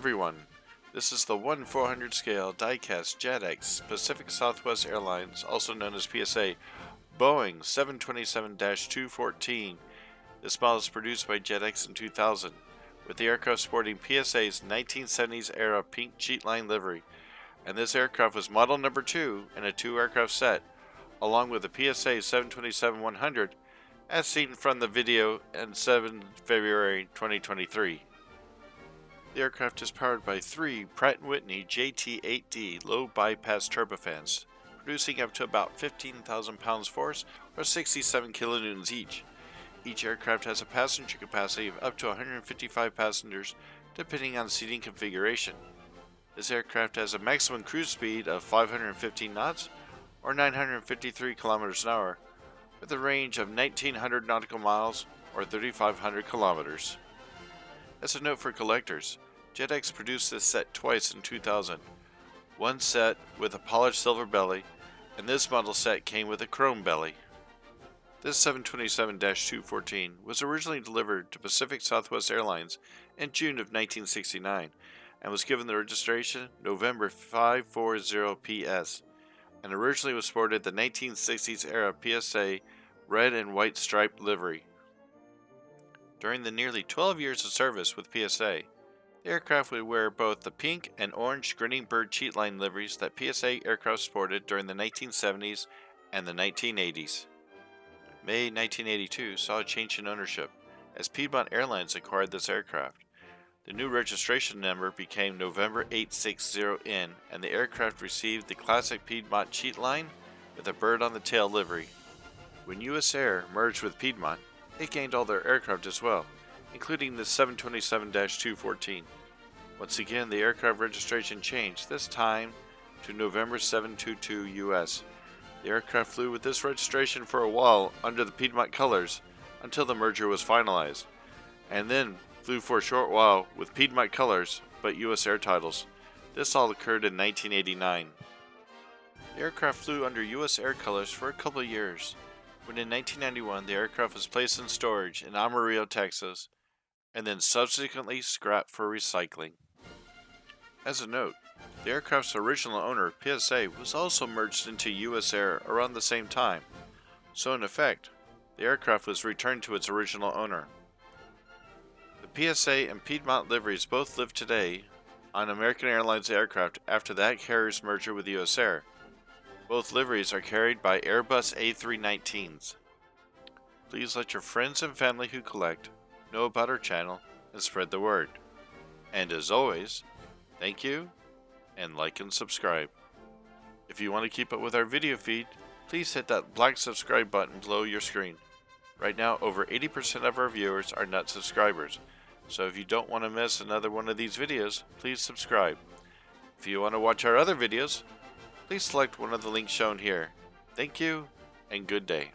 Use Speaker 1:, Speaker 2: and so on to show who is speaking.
Speaker 1: everyone, this is the 1/400 scale diecast JetX Pacific Southwest Airlines, also known as PSA Boeing 727-214. This model is produced by JetX in 2000, with the aircraft sporting PSA's 1970s era Pink Cheatline livery, and this aircraft was model number 2 in a 2-aircraft set, along with the PSA 727-100, as seen from the video on 7 February 2023. The aircraft is powered by 3 Pratt Whitney JT8D low bypass turbofans, producing up to about 15,000 pounds force or 67 kilonewtons each. Each aircraft has a passenger capacity of up to 155 passengers, depending on seating configuration. This aircraft has a maximum cruise speed of 515 knots or 953 kilometers an hour, with a range of 1,900 nautical miles or 3,500 kilometers. As a note for collectors, JetX produced this set twice in 2000. One set with a polished silver belly, and this model set came with a chrome belly. This 727-214 was originally delivered to Pacific Southwest Airlines in June of 1969 and was given the registration November 540 PS, and originally was sported the 1960s era PSA red and white striped livery. During the nearly 12 years of service with PSA, the aircraft would wear both the pink and orange grinning bird cheatline liveries that PSA aircraft sported during the 1970s and the 1980s. May 1982 saw a change in ownership, as Piedmont Airlines acquired this aircraft. The new registration number became November 860N, and the aircraft received the classic Piedmont cheatline with a bird on the tail livery. When US Air merged with Piedmont, it gained all their aircraft as well, including the 727-214. Once again, the aircraft registration changed, this time to November 722 US. The aircraft flew with this registration for a while under the Piedmont colors until the merger was finalized, and then flew for a short while with Piedmont colors but US Air titles. This all occurred in 1989. The aircraft flew under US Air colors for a couple of years, when in 1991 the aircraft was placed in storage in Amarillo, Texas, and then subsequently scrapped for recycling. As a note, the aircraft's original owner, PSA, was also merged into US Air around the same time, so in effect, the aircraft was returned to its original owner. The PSA and Piedmont liveries both live today on American Airlines aircraft after that carrier's merger with US Air. Both liveries are carried by Airbus A319s. Please let your friends and family who collect know about our channel and spread the word. And as always, thank you, and like and subscribe. If you want to keep up with our video feed, please hit that black subscribe button below your screen. Right now, over 80% of our viewers are not subscribers, so if you don't want to miss another one of these videos, please subscribe. If you want to watch our other videos, please select one of the links shown here. Thank you, and good day.